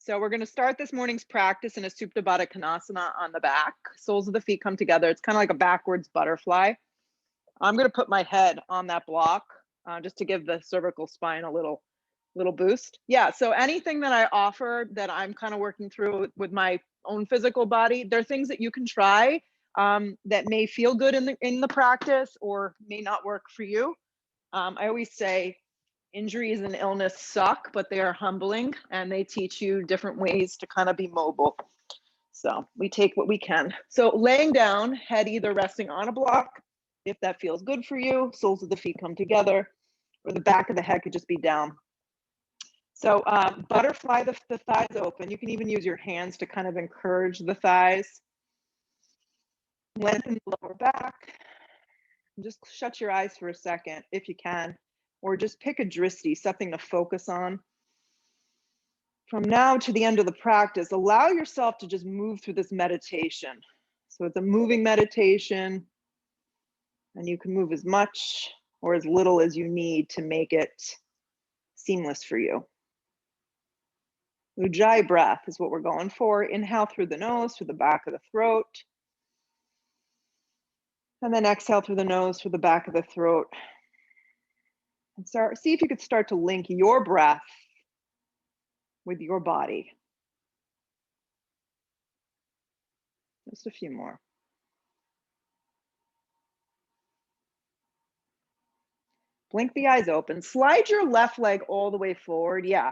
So we're going to start this morning's practice in a Supta Baddha Konasana on the back. Soles of the feet come together. It's kind of like a backwards butterfly. I'm going to put my head on that block just to give the cervical spine a little boost. Yeah, so anything that I offer that I'm kind of working through with my own physical body, there are things that you can try that may feel good in the practice or may not work for you. I always say injuries and illness suck, but they are humbling and they teach you different ways to kind of be mobile. So we take what we can. So laying down, head either resting on a block, if that feels good for you, soles of the feet come together, or the back of the head could just be down. So butterfly the thighs open. You can even use your hands to kind of encourage the thighs. Lengthen the lower back. Just shut your eyes for a second if you can, or just pick a drishti, something to focus on. From now to the end of the practice, allow yourself to just move through this meditation. So it's a moving meditation, and you can move as much or as little as you need to make it seamless for you. Ujjayi breath is what we're going for. Inhale through the nose, through the back of the throat. And then exhale through the nose, through the back of the throat. And see if you could start to link your breath with your body. Just a few more. Blink the eyes open. Slide your left leg all the way forward. Yeah.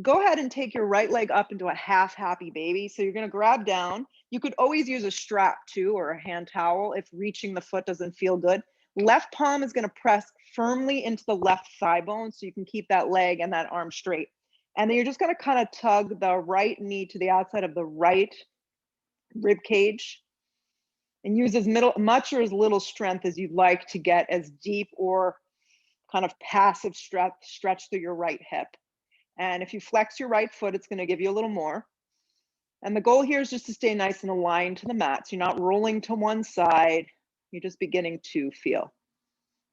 Go ahead and take your right leg up into a half happy baby. So you're going to grab down. You could always use a strap too, or a hand towel if reaching the foot doesn't feel good. Left palm is going to press firmly into the left thigh bone so you can keep that leg and that arm straight. And then you're just going to kind of tug the right knee to the outside of the right rib cage and use as much or as little strength as you'd like to get as deep or kind of passive stretch through your right hip. And if you flex your right foot, it's going to give you a little more. And the goal here is just to stay nice and aligned to the mat. So you're not rolling to one side. You're just beginning to feel.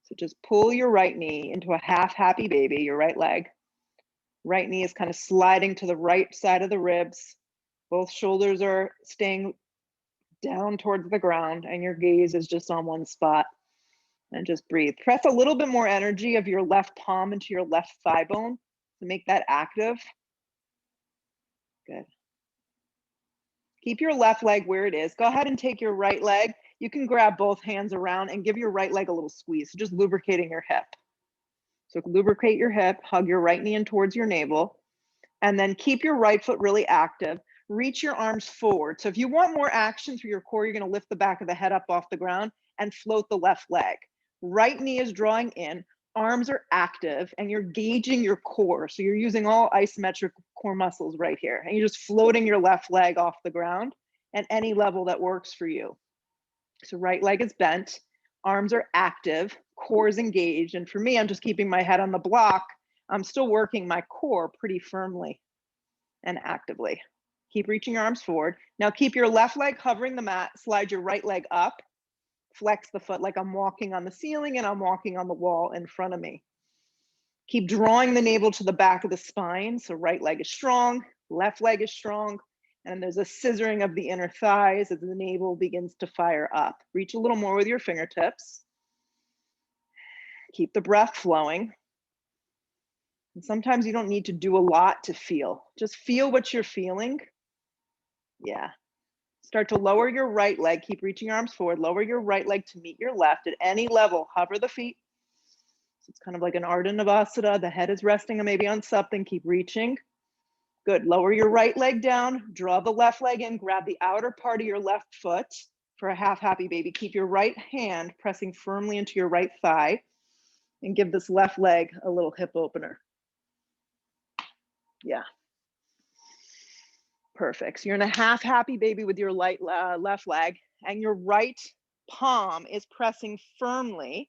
So just pull your right knee into a half happy baby, your right leg. Right knee is kind of sliding to the right side of the ribs. Both shoulders are staying down towards the ground and your gaze is just on one spot. And just breathe. Press a little bit more energy of your left palm into your left thigh bone to make that active. Good. Keep your left leg where it is. Go ahead and take your right leg. You can grab both hands around and give your right leg a little squeeze. So just lubricating your hip. So lubricate your hip, hug your right knee in towards your navel, and then keep your right foot really active. Reach your arms forward. So if you want more action through your core, you're going to lift the back of the head up off the ground and float the left leg. Right knee is drawing in, arms are active, and you're gauging your core. So you're using all isometric core muscles right here. And you're just floating your left leg off the ground at any level that works for you. So right leg is bent, arms are active, core is engaged. And for me, I'm just keeping my head on the block. I'm still working my core pretty firmly and actively. Keep reaching your arms forward. Now keep your left leg hovering the mat, slide your right leg up. Flex the foot like I'm walking on the ceiling and I'm walking on the wall in front of me. Keep drawing the navel to the back of the spine. So right leg is strong, left leg is strong, and there's a scissoring of the inner thighs as the navel begins to fire up. Reach a little more with your fingertips. Keep the breath flowing. And sometimes you don't need to do a lot to feel. Just feel what you're feeling. Yeah. Start to lower your right leg. Keep reaching your arms forward. Lower your right leg to meet your left at any level. Hover the feet. So it's kind of like an Ardha Navasana. The head is resting maybe on something. Keep reaching. Good. Lower your right leg down. Draw the left leg in. Grab the outer part of your left foot for a half happy baby. Keep your right hand pressing firmly into your right thigh and give this left leg a little hip opener. Yeah. Perfect. So you're in a half happy baby with your left leg, and your right palm is pressing firmly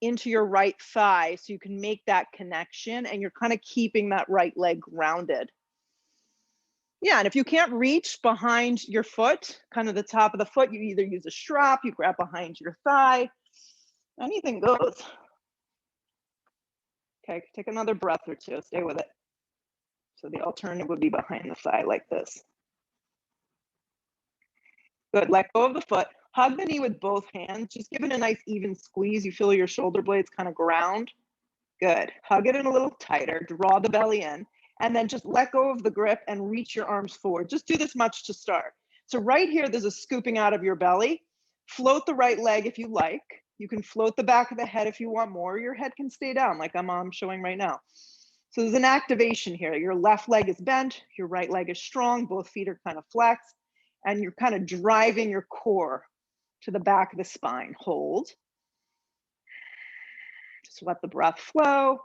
into your right thigh so you can make that connection, and you're kind of keeping that right leg grounded. Yeah, and if you can't reach behind your foot, kind of the top of the foot, you either use a strap, you grab behind your thigh, anything goes. Okay, take another breath or two, stay with it. So the alternative would be behind the thigh like this. Good, let go of the foot. Hug the knee with both hands. Just give it a nice even squeeze. You feel your shoulder blades kind of ground. Good, hug it in a little tighter, draw the belly in, and then just let go of the grip and reach your arms forward. Just do this much to start. So right here, there's a scooping out of your belly. Float the right leg if you like. You can float the back of the head if you want more. Your head can stay down like I'm showing right now. So there's an activation here. Your left leg is bent, your right leg is strong, both feet are kind of flexed, and you're kind of driving your core to the back of the spine. Hold. Just let the breath flow.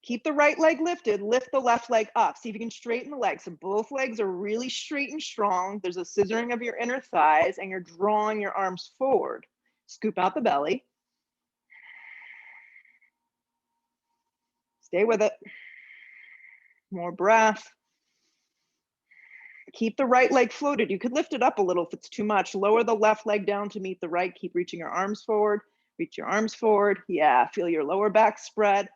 Keep the right leg lifted, lift the left leg up. See if you can straighten the legs. So both legs are really straight and strong. There's a scissoring of your inner thighs and you're drawing your arms forward. Scoop out the belly. Stay with it. More breath. Keep the right leg floated. You could lift it up a little if it's too much. Lower the left leg down to meet the right. Keep reaching your arms forward. Reach your arms forward. Yeah, feel your lower back spread.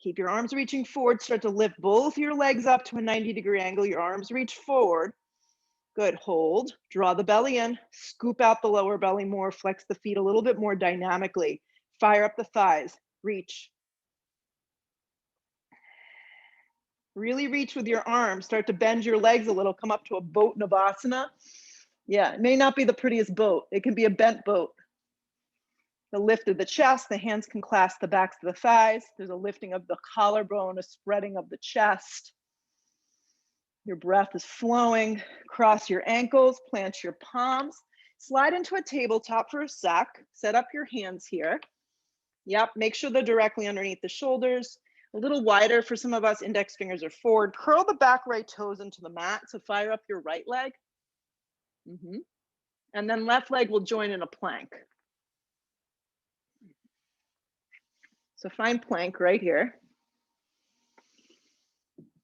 Keep your arms reaching forward. Start to lift both your legs up to a 90-degree angle. Your arms reach forward. Good, hold. Draw the belly in. Scoop out the lower belly more. Flex the feet a little bit more dynamically. Fire up the thighs. Reach. Really reach with your arms. Start to bend your legs a little. Come up to a boat Navasana. Yeah, it may not be the prettiest boat. It can be a bent boat. The lift of the chest, the hands can clasp the backs of the thighs. There's a lifting of the collarbone, a spreading of the chest. Your breath is flowing. Cross your ankles, plant your palms. Slide into a tabletop for a sec. Set up your hands here. Yep, make sure they're directly underneath the shoulders. A little wider for some of us, index fingers are forward. Curl the back right toes into the mat. So fire up your right leg. And then left leg will join in a plank. So find plank right here.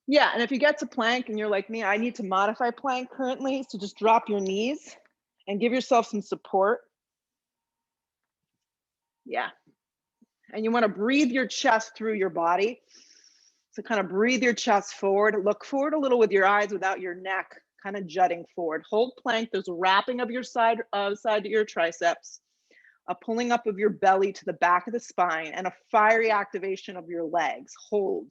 Yeah, and if you get to plank and you're like me, I need to modify plank currently. So just drop your knees and give yourself some support. Yeah. And you want to breathe your chest through your body. So kind of breathe your chest forward. Look forward a little with your eyes without your neck kind of jutting forward. Hold plank. There's a wrapping of your side to your triceps, a pulling up of your belly to the back of the spine, and a fiery activation of your legs. Hold.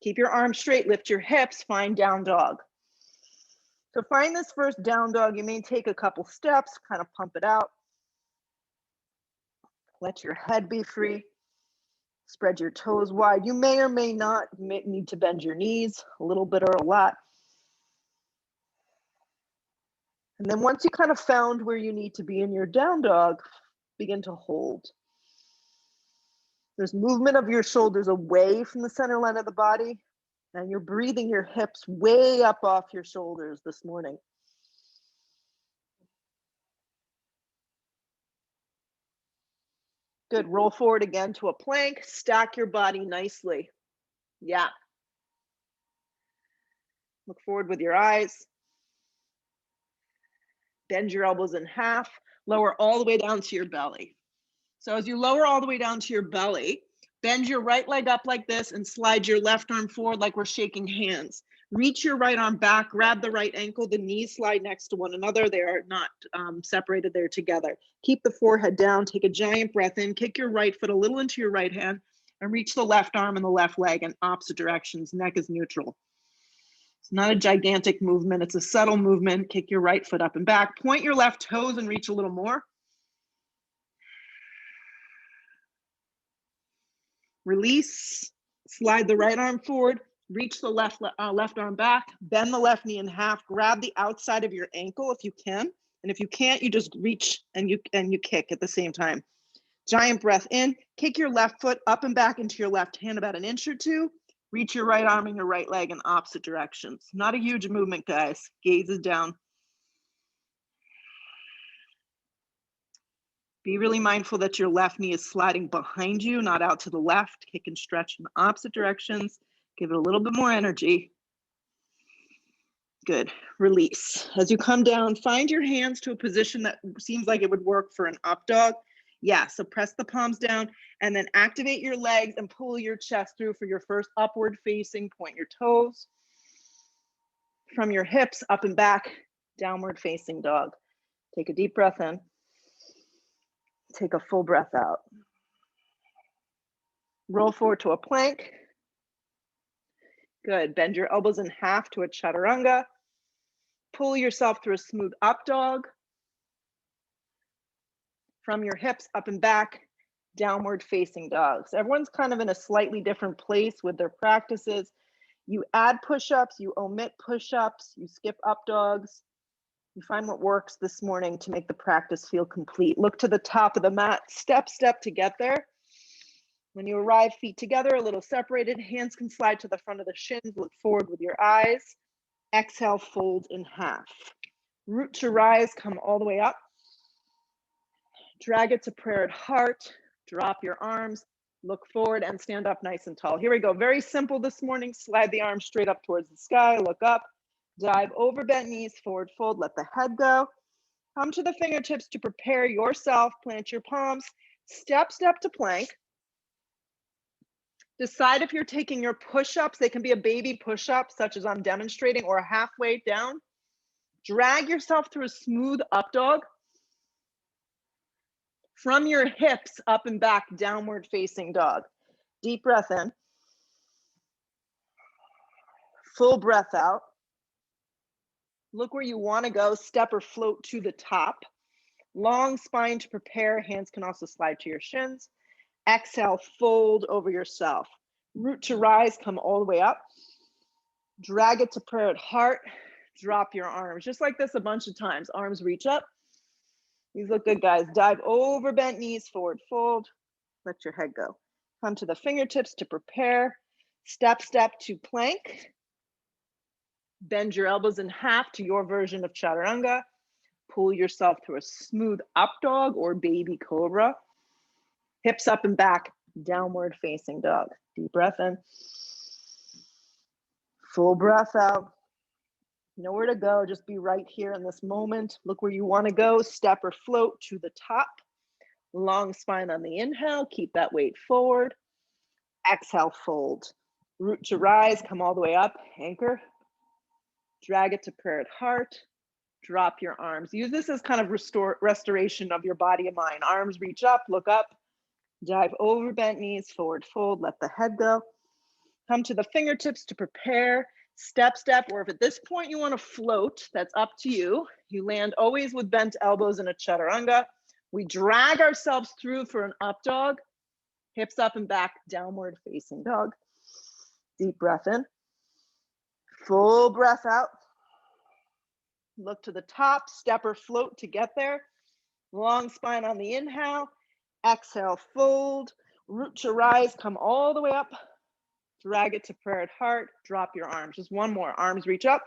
Keep your arms straight. Lift your hips. Find down dog. So find this first down dog. You may take a couple steps, kind of pump it out. Let your head be free. Spread your toes wide. You may or may not need to bend your knees a little bit or a lot. And then once you kind of found where you need to be in your down dog, begin to hold. There's movement of your shoulders away from the center line of the body, and you're breathing your hips way up off your shoulders this morning. Good, roll forward again to a plank, stack your body nicely. Yeah. Look forward with your eyes. Bend your elbows in half, lower all the way down to your belly. So as you lower all the way down to your belly, bend your right leg up like this and slide your left arm forward like we're shaking hands. Reach your right arm back, grab the right ankle, the knees slide next to one another. They are not separated, they're together. Keep the forehead down, take a giant breath in, kick your right foot a little into your right hand, and reach the left arm and the left leg in opposite directions. Neck is neutral. It's not a gigantic movement, it's a subtle movement. Kick your right foot up and back. Point your left toes and reach a little more. Release, slide the right arm forward, reach the left arm back, bend the left knee in half, grab the outside of your ankle if you can. And if you can't, you just reach and you kick at the same time. Giant breath in, kick your left foot up and back into your left hand about an inch or two. Reach your right arm and your right leg in opposite directions. Not a huge movement, guys. Gaze is down. Be really mindful that your left knee is sliding behind you, not out to the left. Kick and stretch in the opposite directions. Give it a little bit more energy. Good. Release. As you come down, find your hands to a position that seems like it would work for an up dog. Yeah, so press the palms down and then activate your legs and pull your chest through for your first upward facing, point your toes from your hips up and back, downward facing dog. Take a deep breath in. Take a full breath out. Roll forward to a plank. Good. Bend your elbows in half to a chaturanga. Pull yourself through a smooth up dog. From your hips up and back, downward facing dog. So everyone's kind of in a slightly different place with their practices. You add push-ups, you omit push-ups, you skip up dogs. You find what works this morning to make the practice feel complete. Look to the top of the mat, step to get there. When you arrive, feet together, a little separated, hands can slide to the front of the shins, look forward with your eyes. Exhale, fold in half. Root to rise, come all the way up. Drag it to prayer at heart, drop your arms, look forward and stand up nice and tall. Here we go, very simple this morning. Slide the arms straight up towards the sky, look up, dive over bent knees, forward fold, let the head go. Come to the fingertips to prepare yourself, plant your palms, step to plank. Decide if you're taking your push-ups, they can be a baby push-up, such as I'm demonstrating, or a halfway down. Drag yourself through a smooth up dog. From your hips up and back, downward facing dog. Deep breath in. Full breath out. Look where you want to go, step or float to the top. Long spine to prepare, hands can also slide to your shins. Exhale, fold over yourself. Root to rise, come all the way up. Drag it to prayer at heart. Drop your arms, just like this a bunch of times. Arms reach up. These look good, guys. Dive over bent knees, forward fold. Let your head go. Come to the fingertips to prepare. Step to plank. Bend your elbows in half to your version of chaturanga. Pull yourself through a smooth up dog or baby cobra. Hips up and back, downward facing dog. Deep breath in. Full breath out. Nowhere to go, just be right here in this moment. Look where you want to go, step or float to the top. Long spine on the inhale, keep that weight forward. Exhale, fold. Root to rise, come all the way up, anchor. Drag it to prayer at heart. Drop your arms. Use this as kind of restoration of your body and mind. Arms reach up, look up. Dive over bent knees, forward fold, let the head go. Come to the fingertips to prepare. Step, or if at this point you want to float, that's up to you. You land always with bent elbows in a chaturanga. We drag ourselves through for an up dog. Hips up and back, downward facing dog. Deep breath in. Full breath out. Look to the top, step or float to get there. Long spine on the inhale. Exhale, fold. Root to rise, come all the way up. Drag it to prayer at heart. Drop your arms. Just one more. Arms reach up.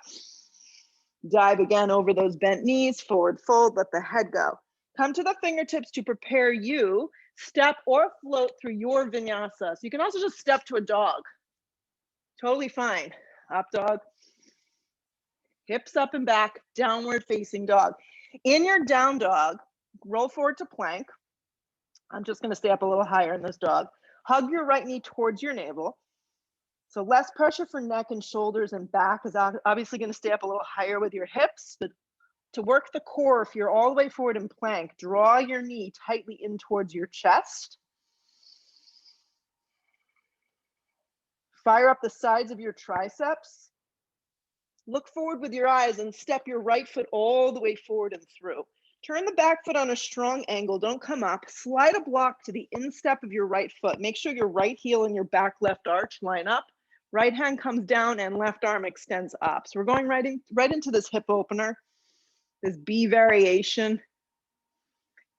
Dive again over those bent knees. Forward fold. Let the head go. Come to the fingertips to prepare you. Step or float through your vinyasa. So you can also just step to a dog. Totally fine. Up dog. Hips up and back. Downward facing dog. In your down dog, roll forward to plank. I'm just going to stay up a little higher in this dog. Hug your right knee towards your navel. So less pressure for neck and shoulders and back is obviously going to stay up a little higher with your hips. But to work the core, if you're all the way forward in plank, draw your knee tightly in towards your chest. Fire up the sides of your triceps. Look forward with your eyes and step your right foot all the way forward and through. Turn the back foot on a strong angle. Don't come up. Slide a block to the instep of your right foot. Make sure your right heel and your back left arch line up. Right hand comes down and left arm extends up. So we're going right into this hip opener, this B variation.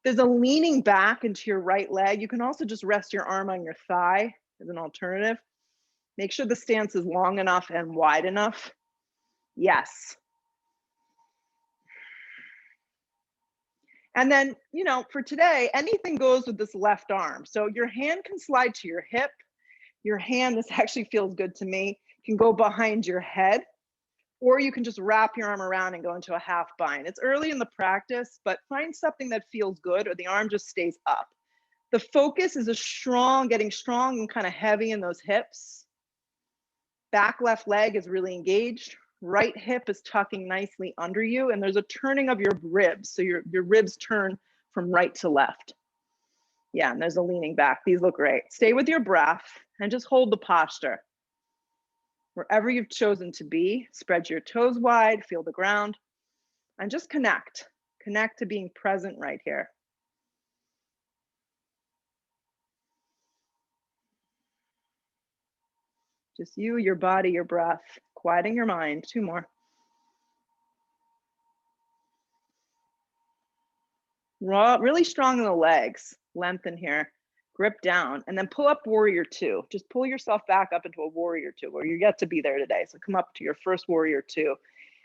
There's a leaning back into your right leg. You can also just rest your arm on your thigh as an alternative. Make sure the stance is long enough and wide enough. Yes. And then, for today, anything goes with this left arm. So your hand can slide to your hip. Your hand, this actually feels good to me, can go behind your head, or you can just wrap your arm around and go into a half bind. It's early in the practice, but find something that feels good or the arm just stays up. The focus is getting strong and kind of heavy in those hips. Back left leg is really engaged. Right hip is tucking nicely under you, and there's a turning of your ribs. So your ribs turn from right to left. Yeah, and there's a leaning back. These look great. Stay with your breath and just hold the posture. Wherever you've chosen to be, spread your toes wide, feel the ground, and just connect. Connect to being present right here. Just you, your body, your breath, quieting your mind. 2 more. Really strong in the legs. Lengthen here. Grip down, and then pull up warrior 2. Just pull yourself back up into a warrior 2, where you get to be there today. So come up to your first warrior 2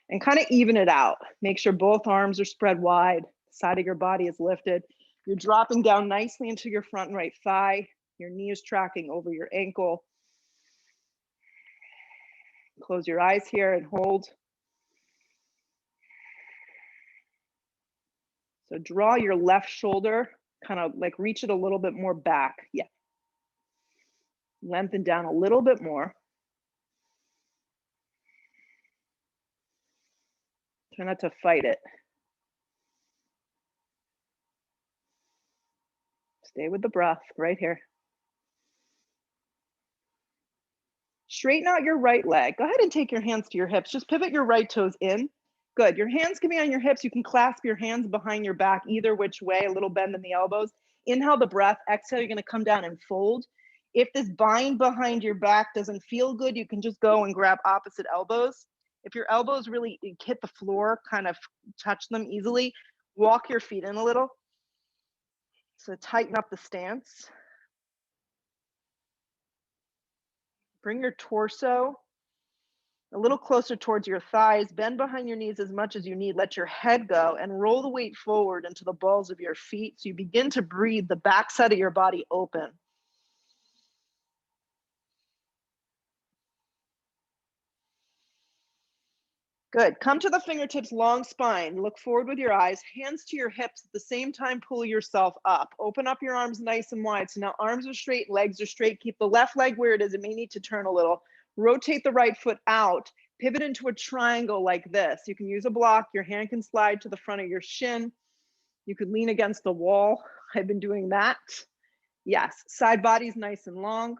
and kind of even it out. Make sure both arms are spread wide. The side of your body is lifted. You're dropping down nicely into your front right thigh. Your knee is tracking over your ankle. Close your eyes here and hold. So draw your left shoulder, kind of like reach it a little bit more back. Yeah. Lengthen down a little bit more. Try not to fight it. Stay with the breath right here. Straighten out your right leg. Go ahead and take your hands to your hips. Just pivot your right toes in. Good. Your hands can be on your hips. You can clasp your hands behind your back either which way, a little bend in the elbows. Inhale the breath. Exhale, you're going to come down and fold. If this bind behind your back doesn't feel good, you can just go and grab opposite elbows. If your elbows really hit the floor, kind of touch them easily, walk your feet in a little. So tighten up the stance. Bring your torso a little closer towards your thighs. Bend behind your knees as much as you need. Let your head go and roll the weight forward into the balls of your feet. So you begin to breathe the backside of your body open. Good. Come to the fingertips, long spine. Look forward with your eyes, hands to your hips. At the same time, pull yourself up. Open up your arms nice and wide. So now arms are straight, legs are straight. Keep the left leg where it is. It may need to turn a little. Rotate the right foot out. Pivot into a triangle like this. You can use a block. Your hand can slide to the front of your shin. You could lean against the wall. I've been doing that. Yes, side body's nice and long.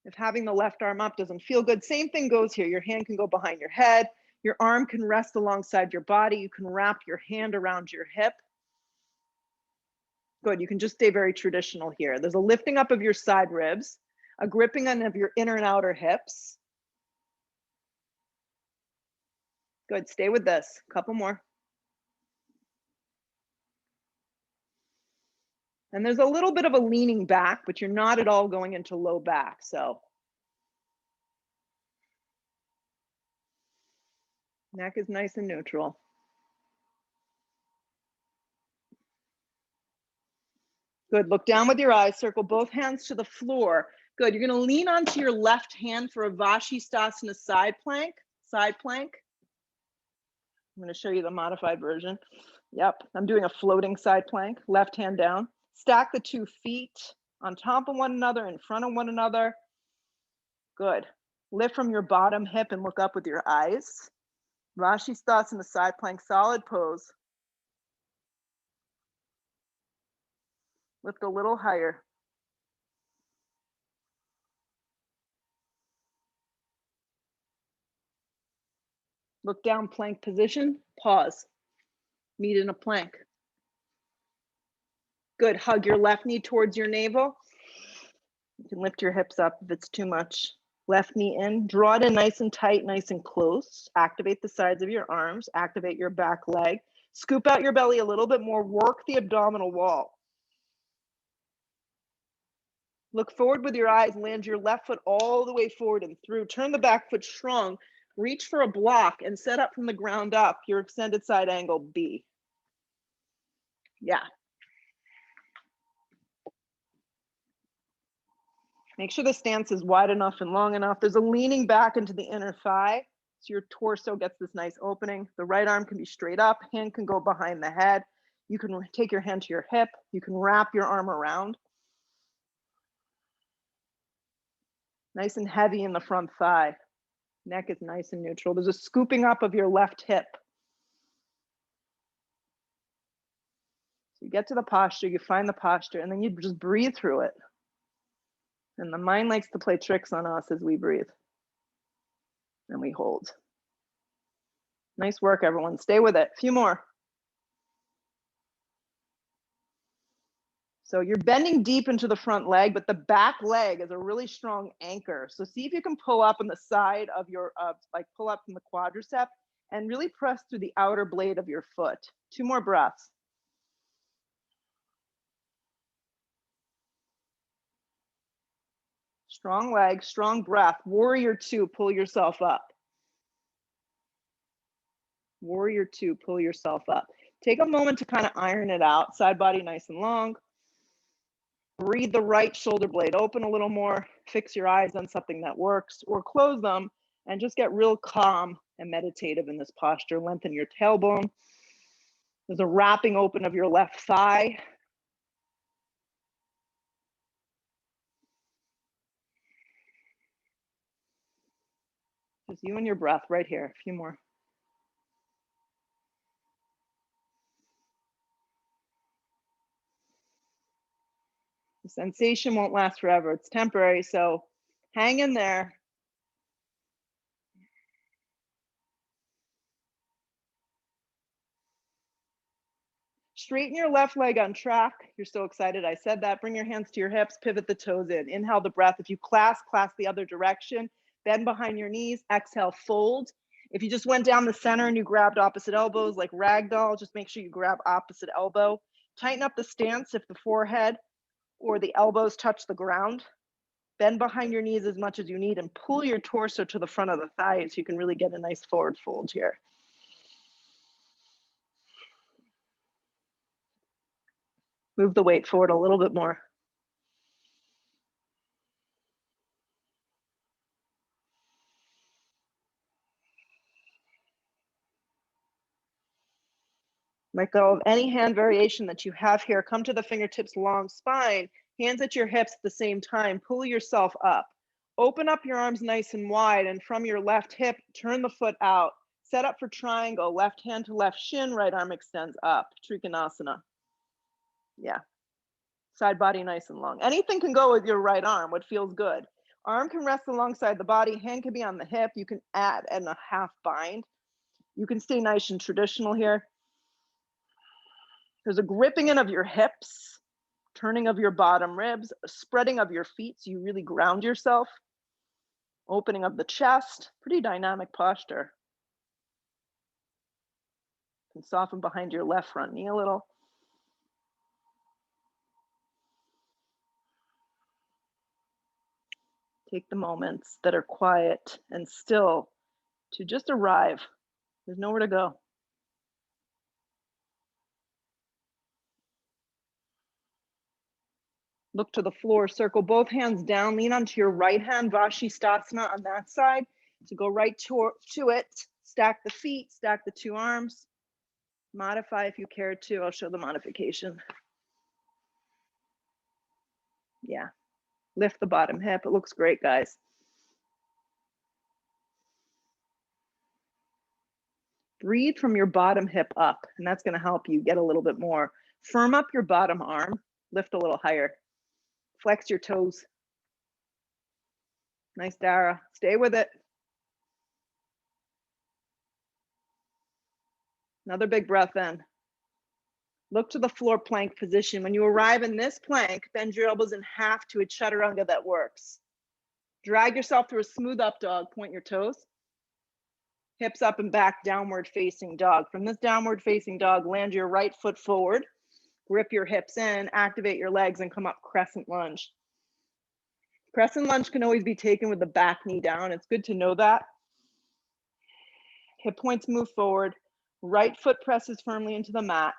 If having the left arm up doesn't feel good, same thing goes here. Your hand can go behind your head. Your arm can rest alongside your body. You can wrap your hand around your hip. Good, you can just stay very traditional here. There's a lifting up of your side ribs, a gripping on of your inner and outer hips. Good, stay with this. Couple more. And there's a little bit of a leaning back, but you're not at all going into low back. So neck is nice and neutral. Good, look down with your eyes, circle both hands to the floor. Good, you're gonna lean onto your left hand for a Vashisthasana side plank. I'm gonna show you the modified version. Yep, I'm doing a floating side plank, left hand down. Stack the 2 feet on top of one another, in front of one another. Good. Lift from your bottom hip and look up with your eyes. Vashisthasana side plank, solid pose. Lift a little higher. Look down, plank position, pause. Meet in a plank. Good, hug your left knee towards your navel. You can lift your hips up if it's too much. Left knee in, draw it in nice and tight, nice and close. Activate the sides of your arms, activate your back leg. Scoop out your belly a little bit more, work the abdominal wall. Look forward with your eyes, land your left foot all the way forward and through. Turn the back foot strong, reach for a block and set up from the ground up, your extended side angle B. Yeah. Make sure the stance is wide enough and long enough. There's a leaning back into the inner thigh, so your torso gets this nice opening. The right arm can be straight up, hand can go behind the head. You can take your hand to your hip. You can wrap your arm around. Nice and heavy in the front thigh. Neck is nice and neutral. There's a scooping up of your left hip. So you get to the posture, you find the posture, and then you just breathe through it. And the mind likes to play tricks on us as we breathe. And we hold. Nice work, everyone. Stay with it. A few more. So you're bending deep into the front leg, but the back leg is a really strong anchor. So see if you can pull up on the side of your, like pull up from the quadricep and really press through the outer blade of your foot. 2 more breaths. Strong leg, strong breath. Warrior 2, pull yourself up. Warrior 2, pull yourself up. Take a moment to kind of iron it out. Side body nice and long. Breathe the right shoulder blade open a little more. Fix your eyes on something that works or close them and just get real calm and meditative in this posture. Lengthen your tailbone. There's a wrapping open of your left thigh. Just you and your breath right here. A few more. The sensation won't last forever. It's temporary, so hang in there. Straighten your left leg on track. You're so excited I said that. Bring your hands to your hips, pivot the toes in. Inhale the breath. If you clasp the other direction. Bend behind your knees. Exhale, fold. If you just went down the center and you grabbed opposite elbows like ragdoll, just make sure you grab opposite elbow. Tighten up the stance if the forehead or the elbows touch the ground. Bend behind your knees as much as you need and pull your torso to the front of the thighs so you can really get a nice forward fold here. Move the weight forward a little bit more. Let go of any hand variation that you have here. Come to the fingertips, long spine, hands at your hips at the same time. Pull yourself up. Open up your arms nice and wide, and from your left hip, turn the foot out. Set up for triangle, left hand to left shin, right arm extends up. Trikonasana. Yeah. Side body nice and long. Anything can go with your right arm, what feels good. Arm can rest alongside the body, hand can be on the hip. You can add in a half bind. You can stay nice and traditional here. There's a gripping in of your hips, turning of your bottom ribs, a spreading of your feet so you really ground yourself, opening of the chest, pretty dynamic posture. You can soften behind your left front knee a little. Take the moments that are quiet and still to just arrive. There's nowhere to go. Look to the floor, circle both hands down, lean onto your right hand, Vashisthasana on that side. So go right to it, stack the feet, stack the 2 arms. Modify if you care to, I'll show the modification. Yeah, lift the bottom hip, it looks great, guys. Breathe from your bottom hip up, and that's gonna help you get a little bit more. Firm up your bottom arm, lift a little higher. Flex your toes. Nice, Dara, stay with it. Another big breath in. Look to the floor plank position. When you arrive in this plank, bend your elbows in half to a chaturanga that works. Drag yourself through a smooth up dog, point your toes. Hips up and back, downward facing dog. From this downward facing dog, land your right foot forward, grip your hips in, activate your legs and come up crescent lunge. Crescent lunge can always be taken with the back knee down. It's good to know that. Hip points move forward. Right foot presses firmly into the mat.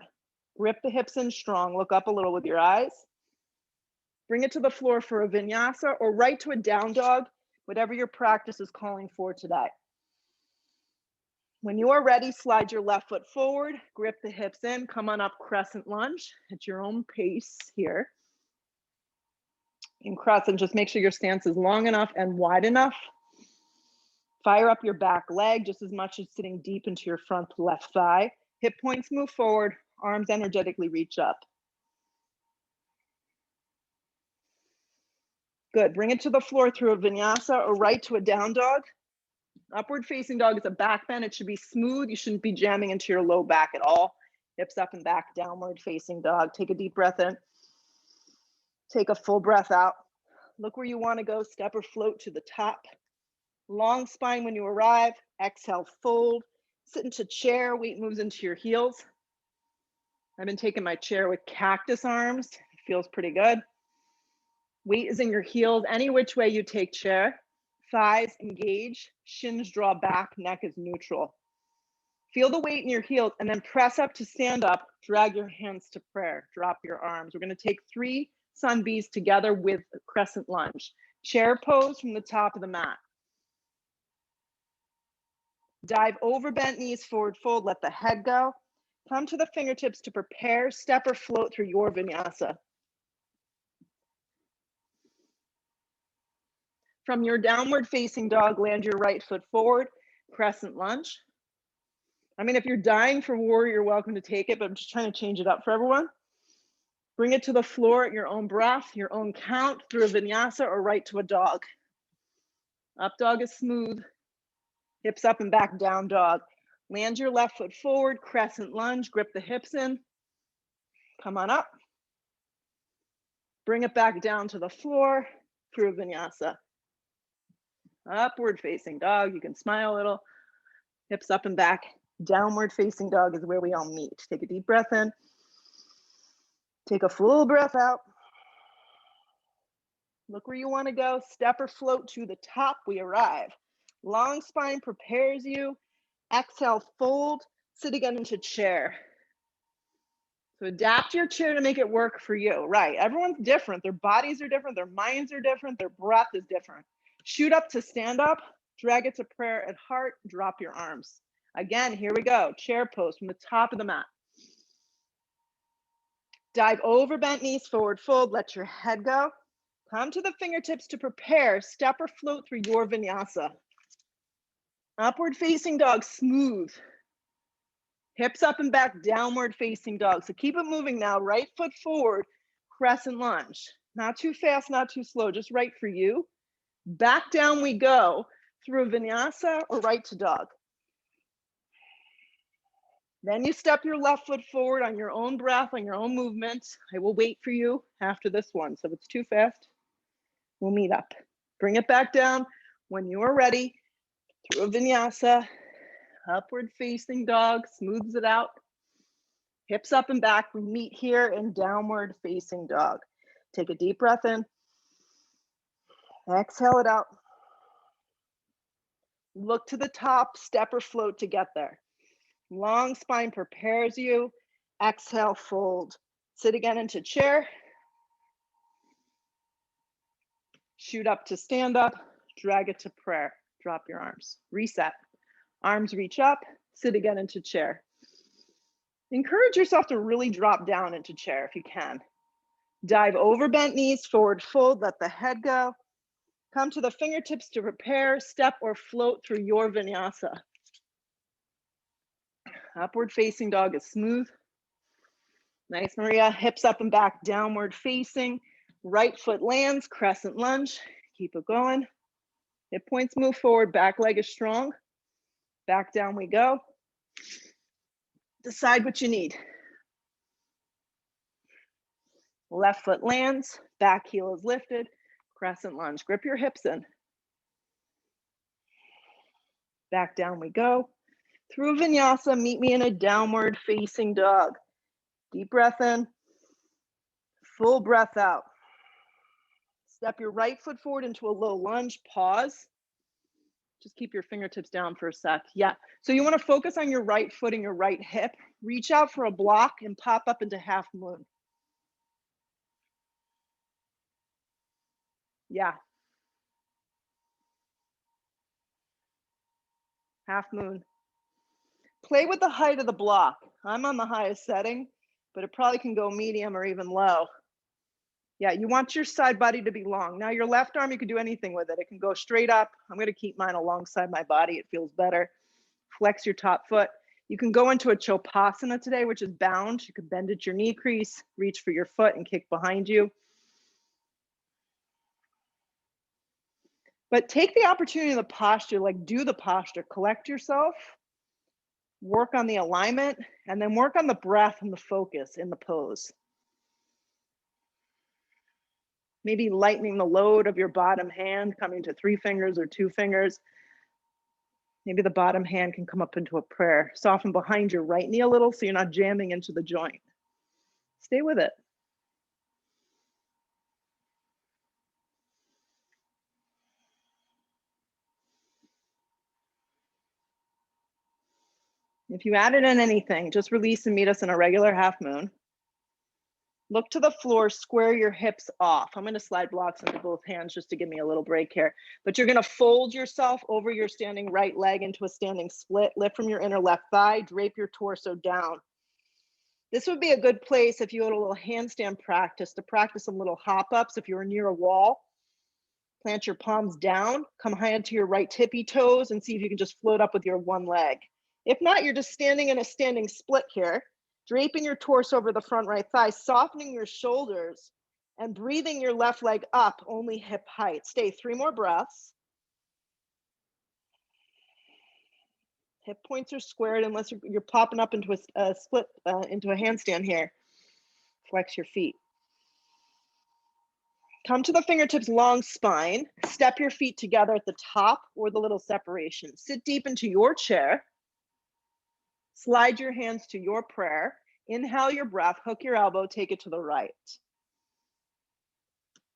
Grip the hips in strong. Look up a little with your eyes. Bring it to the floor for a vinyasa or right to a down dog, whatever your practice is calling for today. When you are ready, slide your left foot forward, grip the hips in, come on up crescent lunge at your own pace here. In crescent, just make sure your stance is long enough and wide enough. Fire up your back leg just as much as sitting deep into your front left thigh. Hip points move forward, arms energetically reach up. Good, bring it to the floor through a vinyasa or right to a down dog. Upward facing dog is a back bend. It should be smooth. You shouldn't be jamming into your low back at all. Hips up and back, downward facing dog. Take a deep breath in. Take a full breath out. Look where you want to go, step or float to the top. Long spine when you arrive. Exhale, fold. Sit into chair, weight moves into your heels. I've been taking my chair with cactus arms. It feels pretty good. Weight is in your heels, any which way you take chair. Thighs engage, shins draw back, neck is neutral. Feel the weight in your heels and then press up to stand up, drag your hands to prayer, drop your arms. We're gonna take 3 sun Bs together with a crescent lunge. Chair pose from the top of the mat. Dive over bent knees, forward fold, let the head go. Come to the fingertips to prepare, step or float through your vinyasa. From your downward facing dog, land your right foot forward, crescent lunge. I mean, if you're dying for warrior, you're welcome to take it, but I'm just trying to change it up for everyone. Bring it to the floor at your own breath, your own count, through a vinyasa or right to a dog. Up dog is smooth. Hips up and back, down dog. Land your left foot forward, crescent lunge, grip the hips in. Come on up. Bring it back down to the floor through a vinyasa. Upward facing dog, you can smile a little. Hips up and back. Downward facing dog is where we all meet. Take a deep breath in. Take a full breath out. Look where you want to go. Step or float to the top. We arrive. Long spine prepares you. Exhale, fold. Sit again into chair. So adapt your chair to make it work for you. Right. Everyone's different. Their bodies are different. Their minds are different. Their breath is different. Shoot up to stand up. Drag it to prayer at heart. Drop your arms. Again, here we go. Chair pose from the top of the mat. Dive over bent knees, forward fold. Let your head go. Come to the fingertips to prepare. Step or float through your vinyasa. Upward facing dog, smooth. Hips up and back, downward facing dog. So keep it moving now. Right foot forward, crescent lunge. Not too fast, not too slow, just right for you. Back down we go through a vinyasa or right to dog. Then you step your left foot forward on your own breath, on your own movement. I will wait for you after this one. So if it's too fast, we'll meet up. Bring it back down when you are ready through a vinyasa. Upward facing dog, smooths it out. Hips up and back. We meet here in downward facing dog. Take a deep breath in. Exhale it out. Look to the top, step or float to get there. Long spine prepares you. Exhale, fold. Sit again into chair. Shoot up to stand up. Drag it to prayer. Drop your arms. Reset. Arms reach up. Sit again into chair. Encourage yourself to really drop down into chair if you can. Dive over bent knees, forward fold, let the head go. Come to the fingertips to prepare, step or float through your vinyasa. Upward facing dog is smooth. Nice, Maria. Hips up and back, downward facing. Right foot lands, crescent lunge. Keep it going. Hip points move forward, back leg is strong. Back down we go. Decide what you need. Left foot lands, back heel is lifted, crescent lunge. Grip your hips in. Back down we go. Through vinyasa, meet me in a downward facing dog. Deep breath in, full breath out. Step your right foot forward into a low lunge, pause. Just keep your fingertips down for a sec. Yeah, so you wanna focus on your right foot and your right hip. Reach out for a block and pop up into half moon. Yeah. Half moon. Play with the height of the block. I'm on the highest setting, but it probably can go medium or even low. Yeah, you want your side body to be long. Now your left arm, you can do anything with it. It can go straight up. I'm gonna keep mine alongside my body. It feels better. Flex your top foot. You can go into a Chopasana today, which is bound. You can bend at your knee crease, reach for your foot and kick behind you. But take the opportunity of the posture, like do the posture, collect yourself, work on the alignment, and then work on the breath and the focus in the pose. Maybe lightening the load of your bottom hand, coming to 3 fingers or 2 fingers. Maybe the bottom hand can come up into a prayer. Soften behind your right knee a little so you're not jamming into the joint. Stay with it. If you added in anything, just release and meet us in a regular half moon. Look to the floor, square your hips off. I'm gonna slide blocks into both hands just to give me a little break here. But you're gonna fold yourself over your standing right leg into a standing split. Lift from your inner left thigh, drape your torso down. This would be a good place if you had a little handstand practice to practice some little hop ups. If you're near a wall, plant your palms down, come high into your right tippy toes and see if you can just float up with your one leg. If not, you're just standing in a standing split here, draping your torso over the front right thigh, softening your shoulders and breathing your left leg up, only hip height. Stay 3 more breaths. Hip points are squared unless you're popping up into a split, into a handstand here. Flex your feet. Come to the fingertips, long spine. Step your feet together at the top or the little separation. Sit deep into your chair. Slide your hands to your prayer. Inhale your breath, hook your elbow, take it to the right.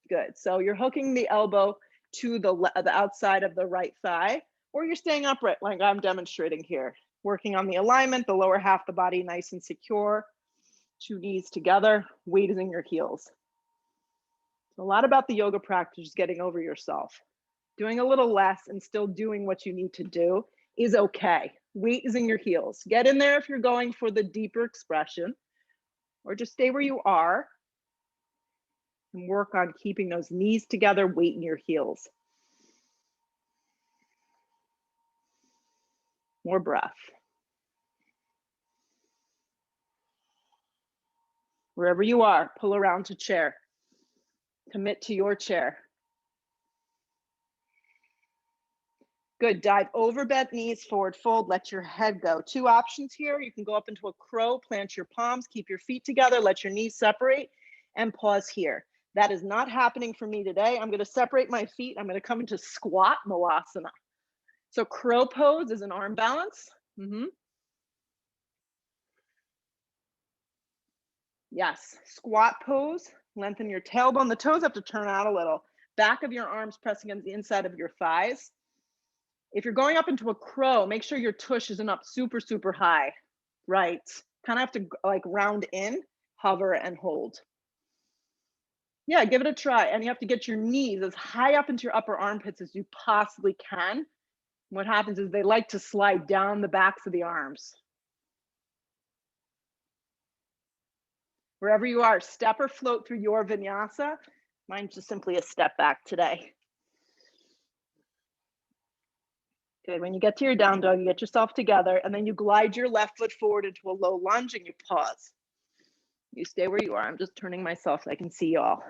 Good. So you're hooking the elbow to the outside of the right thigh, or you're staying upright like I'm demonstrating here. Working on the alignment, the lower half of the body nice and secure. 2 knees together, weight is in your heels. A lot about the yoga practice is getting over yourself. Doing a little less and still doing what you need to do is okay. Weight is in your heels. Get in there if you're going for the deeper expression, or just stay where you are and work on keeping those knees together, weight in your heels. More breath. Wherever you are, pull around to chair. Commit to your chair. Good, dive over bent knees, forward fold, let your head go. 2 options here. You can go up into a crow, plant your palms, keep your feet together, let your knees separate, and pause here. That is not happening for me today. I'm gonna separate my feet. I'm gonna come into squat malasana. So crow pose is an arm balance. Yes, squat pose, lengthen your tailbone. The toes have to turn out a little. Back of your arms pressing against the inside of your thighs. If you're going up into a crow, make sure your tush isn't up super, super high. Right. Kind of have to like round in, hover and hold. Yeah, give it a try. And you have to get your knees as high up into your upper armpits as you possibly can. What happens is they like to slide down the backs of the arms. Wherever you are, step or float through your vinyasa. Mine's just simply a step back today. Good. When you get to your down dog, you get yourself together and then you glide your left foot forward into a low lunge and you pause. You stay where you are. I'm just turning myself so I can see y'all.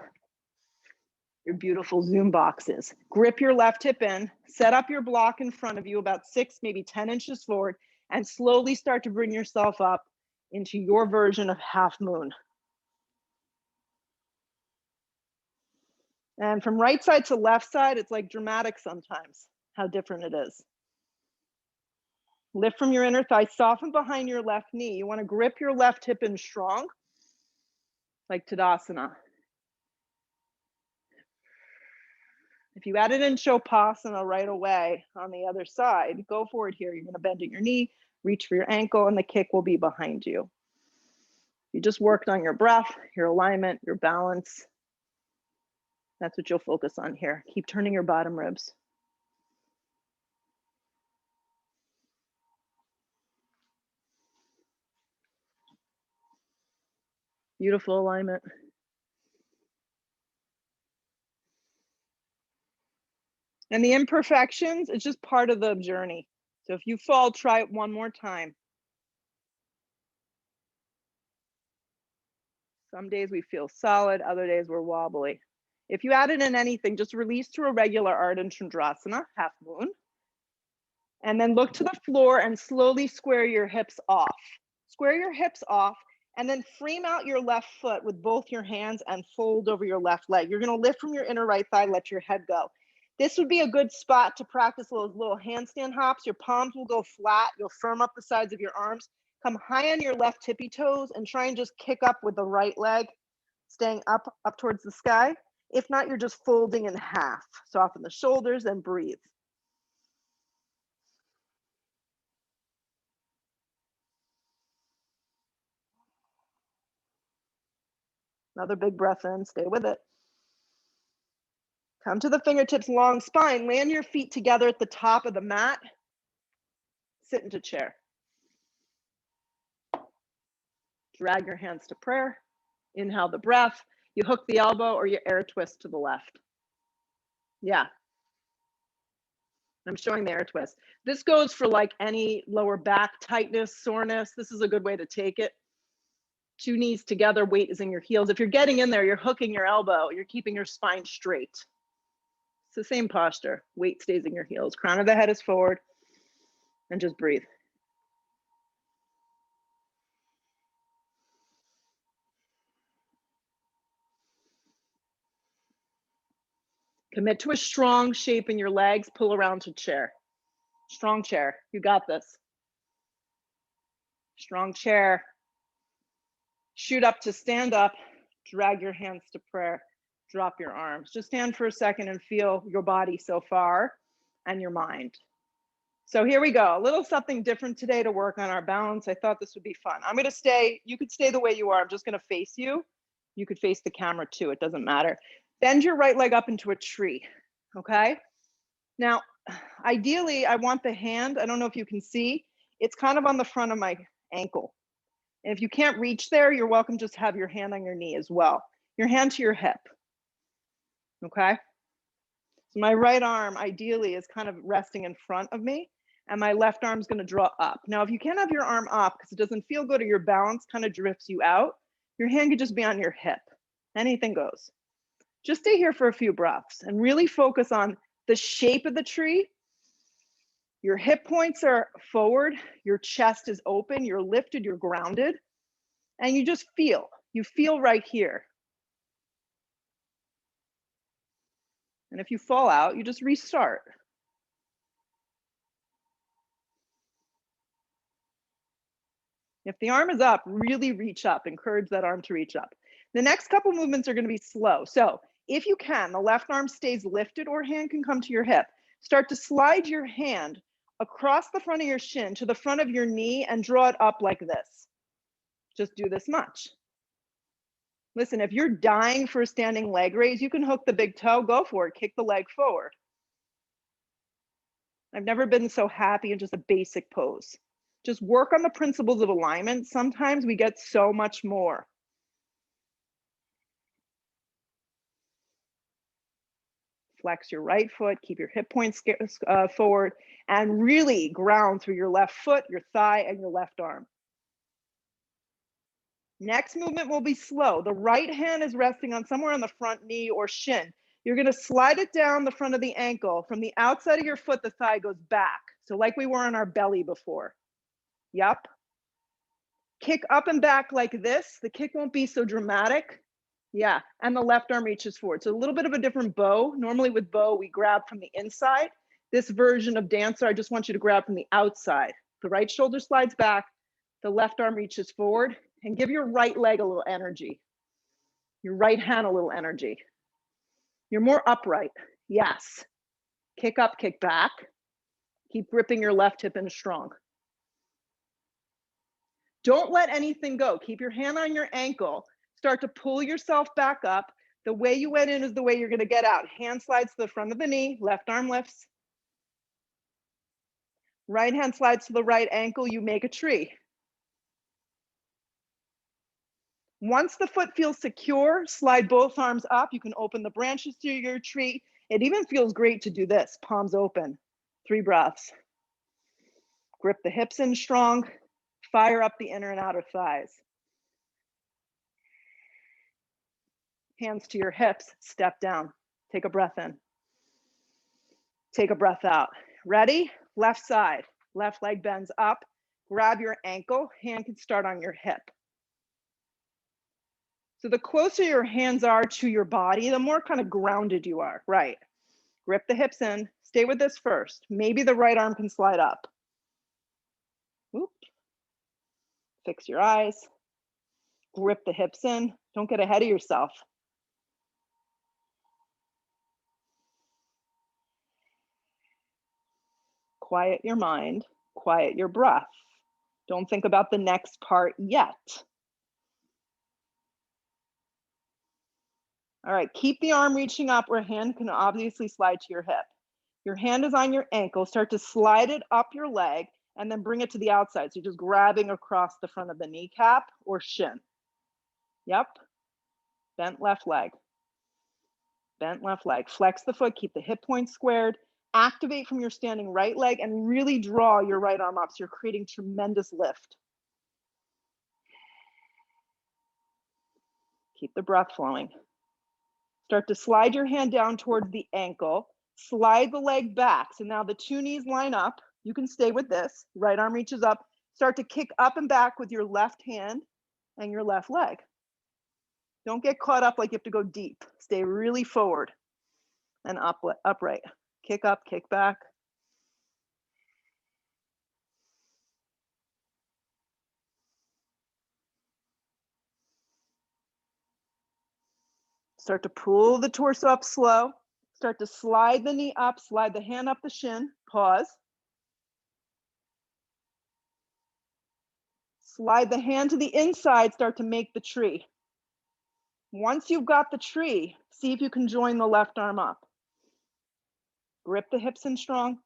Your beautiful Zoom boxes. Grip your left hip in, set up your block in front of you about 6, maybe 10 inches forward, and slowly start to bring yourself up into your version of half moon. And from right side to left side, it's like dramatic sometimes, how different it is. Lift from your inner thigh, soften behind your left knee. You want to grip your left hip in strong, like Tadasana. If you added in Shavasana right away on the other side, go forward here. You're going to bend at your knee, reach for your ankle, and the kick will be behind you. You just worked on your breath, your alignment, your balance. That's what you'll focus on here. Keep turning your bottom ribs. Beautiful alignment. And the imperfections, it's just part of the journey. So if you fall, try it one more time. Some days we feel solid, other days we're wobbly. If you added in anything, just release to a regular Ardha Chandrasana, half moon. And then look to the floor and slowly square your hips off. Square your hips off and then frame out your left foot with both your hands and fold over your left leg. You're gonna lift from your inner right thigh, let your head go. This would be a good spot to practice those little handstand hops. Your palms will go flat. You'll firm up the sides of your arms. Come high on your left tippy toes and try and just kick up with the right leg, staying up towards the sky. If not, you're just folding in half. Soften the shoulders and breathe. Another big breath in, stay with it. Come to the fingertips, long spine. Land your feet together at the top of the mat. Sit into chair. Drag your hands to prayer. Inhale the breath. You hook the elbow or you air twist to the left. Yeah. I'm showing the air twist. This goes for like any lower back tightness, soreness. This is a good way to take it. 2 knees together, weight is in your heels. If you're getting in there, you're hooking your elbow, you're keeping your spine straight. It's the same posture. Weight stays in your heels. Crown of the head is forward. And just breathe. Commit to a strong shape in your legs. Pull around to chair. Strong chair. You got this. Strong chair. Shoot up to stand up. Drag your hands to prayer. Drop your arms. Just stand for a second and feel your body so far and your mind. So here we go. A little something different today to work on our balance. I thought this would be fun. I'm going to stay. You could stay the way you are. I'm just going to face you. You could face the camera too. It doesn't matter. Bend your right leg up into a tree. Okay. Now, ideally, I want the hand. I don't know if you can see. It's kind of on the front of my ankle. And if you can't reach there, you're welcome just have your hand on your knee as well. Your hand to your hip. Okay. So my right arm ideally is kind of resting in front of me and my left arm is going to draw up. Now, if you can't have your arm up because it doesn't feel good or your balance kind of drifts you out, your hand could just be on your hip. Anything goes. Just stay here for a few breaths and really focus on the shape of the tree. Your hip points are forward, your chest is open, you're lifted, you're grounded, and you just feel. You feel right here. And if you fall out, you just restart. If the arm is up, really reach up, encourage that arm to reach up. The next couple movements are going to be slow. So if you can, the left arm stays lifted or hand can come to your hip. Start to slide your hand across the front of your shin to the front of your knee and draw it up like this. Just do this much. Listen, if you're dying for a standing leg raise, you can hook the big toe, go for it, kick the leg forward. I've never been so happy in just a basic pose. Just work on the principles of alignment. Sometimes we get so much more. Flex your right foot, keep your hip points forward, and really ground through your left foot, your thigh, and your left arm. Next movement will be slow. The right hand is resting on somewhere on the front knee or shin. You're going to slide it down the front of the ankle. From the outside of your foot, the thigh goes back. So like we were on our belly before. Yep. Kick up and back like this. The kick won't be so dramatic. Yeah, and the left arm reaches forward. So a little bit of a different bow. Normally with bow, we grab from the inside. This version of dancer, I just want you to grab from the outside. The right shoulder slides back, the left arm reaches forward, and give your right leg a little energy. Your right hand a little energy. You're more upright. Yes. Kick up, kick back. Keep gripping your left hip in strong. Don't let anything go. Keep your hand on your ankle. Start to pull yourself back up. The way you went in is the way you're going to get out. Hand slides to the front of the knee, left arm lifts. Right hand slides to the right ankle, you make a tree. Once the foot feels secure, slide both arms up. You can open the branches to your tree. It even feels great to do this, palms open, 3 breaths. Grip the hips in strong, fire up the inner and outer thighs. Hands to your hips, step down. Take a breath in. Take a breath out. Ready? Left side, left leg bends up. Grab your ankle, hand can start on your hip. So the closer your hands are to your body, the more kind of grounded you are, right? Grip the hips in, stay with this first. Maybe the right arm can slide up. Oop. Fix your eyes. Grip the hips in, don't get ahead of yourself. Quiet your mind, quiet your breath. Don't think about the next part yet. All right, keep the arm reaching up where hand can obviously slide to your hip. Your hand is on your ankle, start to slide it up your leg and then bring it to the outside. So you're just grabbing across the front of the kneecap or shin. Yep, bent left leg. Bent left leg, flex the foot, keep the hip point squared, activate from your standing right leg and really draw your right arm up so you're creating tremendous lift. Keep the breath flowing. Start to slide your hand down towards the ankle, slide the leg back. So now the 2 knees line up. You can stay with this. Right arm reaches up. Start to kick up and back with your left hand and your left leg. Don't get caught up like you have to go deep. Stay really forward and upright. Kick up, kick back. Start to pull the torso up slow. Start to slide the knee up, slide the hand up the shin. Pause. Slide the hand to the inside, start to make the tree. Once you've got the tree, see if you can join the left arm up. Grip the hips in strong.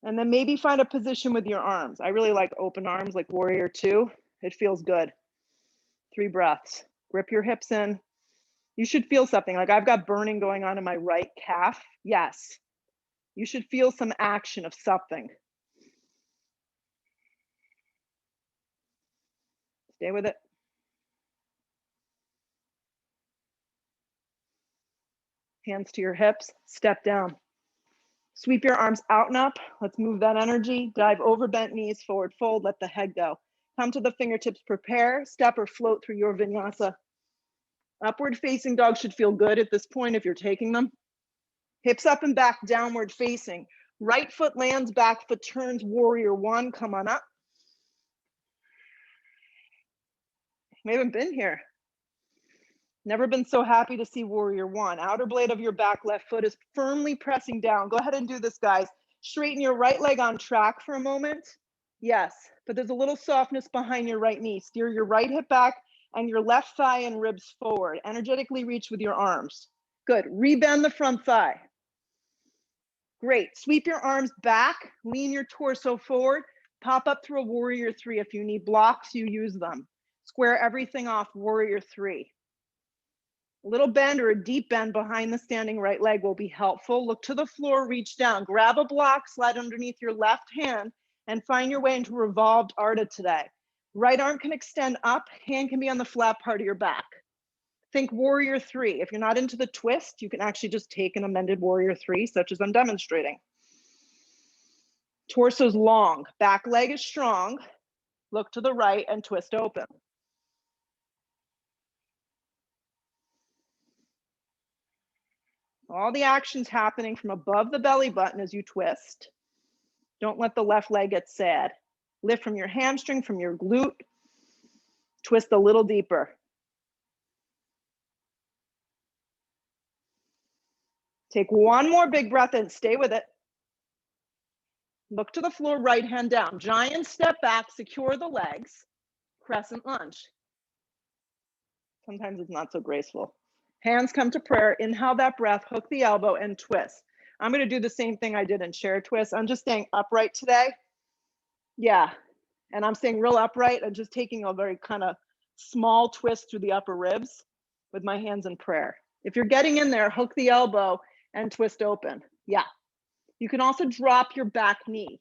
And then maybe find a position with your arms. I really like open arms, like warrior 2. It feels good. 3 breaths. Grip your hips in. You should feel something. Like I've got burning going on in my right calf. Yes. You should feel some action of something. Stay with it. Hands to your hips, step down. Sweep your arms out and up. Let's move that energy. Dive over bent knees, forward fold, let the head go. Come to the fingertips, prepare, step or float through your vinyasa. Upward facing dog should feel good at this point if you're taking them. Hips up and back, downward facing. Right foot lands, back foot turns, warrior 1, come on up. We haven't been here. Never been so happy to see warrior 1. Outer blade of your back left foot is firmly pressing down. Go ahead and do this, guys. Straighten your right leg on track for a moment. Yes, but there's a little softness behind your right knee. Steer your right hip back and your left thigh and ribs forward. Energetically reach with your arms. Good. Rebend the front thigh. Great. Sweep your arms back. Lean your torso forward. Pop up through a warrior 3. If you need blocks, you use them. Square everything off, warrior 3. A little bend or a deep bend behind the standing right leg will be helpful. Look to the floor, reach down, grab a block, slide underneath your left hand, and find your way into revolved Ardha today. Right arm can extend up, hand can be on the flat part of your back. Think warrior 3. If you're not into the twist, you can actually just take an amended warrior 3, such as I'm demonstrating. Torso's long, back leg is strong. Look to the right and twist open. All the action's happening from above the belly button as you twist. Don't let the left leg get sad. Lift from your hamstring, from your glute. Twist a little deeper. Take one more big breath in, stay with it. Look to the floor, right hand down. Giant step back, secure the legs. Crescent lunge. Sometimes it's not so graceful. Hands come to prayer, inhale that breath, hook the elbow and twist. I'm gonna do the same thing I did in chair twist. I'm just staying upright today. Yeah, and I'm staying real upright and just taking a very kind of small twist through the upper ribs with my hands in prayer. If you're getting in there, hook the elbow and twist open. Yeah. You can also drop your back knee.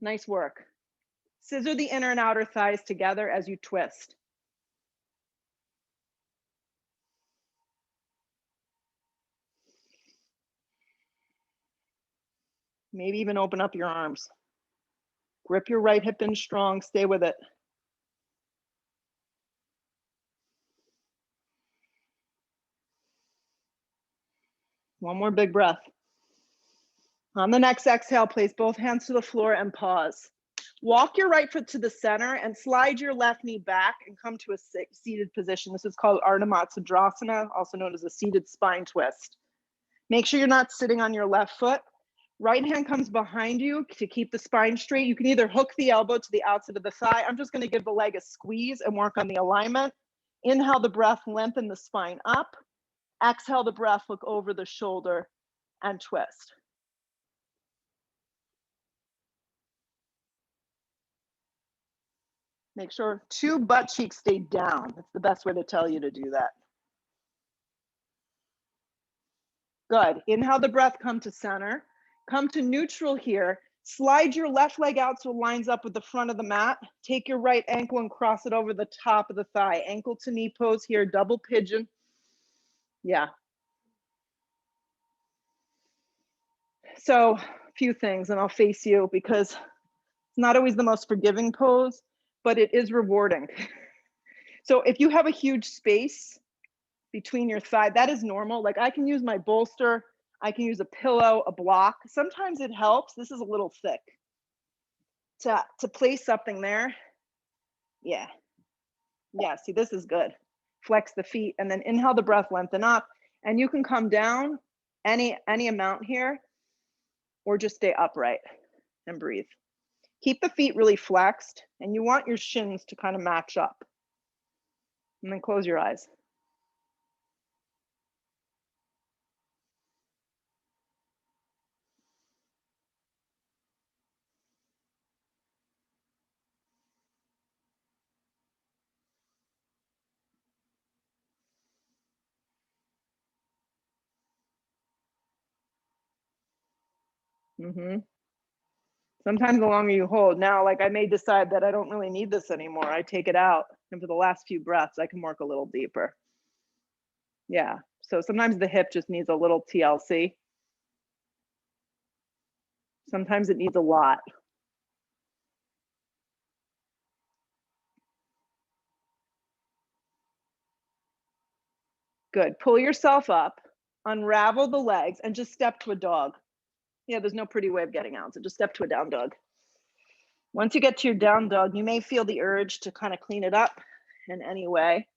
Nice work. Scissor the inner and outer thighs together as you twist. Maybe even open up your arms. Grip your right hip in strong, stay with it. One more big breath. On the next exhale, place both hands to the floor and pause. Walk your right foot to the center and slide your left knee back and come to a seated position. This is called Ardha Matsyendrasana, also known as a seated spine twist. Make sure you're not sitting on your left foot. Right hand comes behind you to keep the spine straight. You can either hook the elbow to the outside of the thigh. I'm just going to give the leg a squeeze and work on the alignment. Inhale the breath, lengthen the spine up. Exhale the breath, look over the shoulder and twist. Make sure 2 butt cheeks stay down. That's the best way to tell you to do that. Good. Inhale the breath, come to center. Come to neutral here. Slide your left leg out so it lines up with the front of the mat. Take your right ankle and cross it over the top of the thigh. Ankle to knee pose here, double pigeon. Yeah. So a few things, and I'll face you because it's not always the most forgiving pose, but it is rewarding. So if you have a huge space between your thigh, that is normal. Like I can use my bolster, I can use a pillow, a block. Sometimes it helps. This is a little thick. To place something there. Yeah. Yeah, see, this is good. Flex the feet and then inhale the breath, lengthen up. And you can come down any amount here or just stay upright and breathe. Keep the feet really flexed and you want your shins to kind of match up. And then close your eyes. Sometimes the longer you hold, now like I may decide that I don't really need this anymore. I take it out and for the last few breaths, I can work a little deeper. Yeah, so sometimes the hip just needs a little TLC. Sometimes it needs a lot. Good, pull yourself up, unravel the legs and just step to a dog. Yeah, there's no pretty way of getting out, so just step to a down dog. Once you get to your down dog, you may feel the urge to kind of clean it up in any way.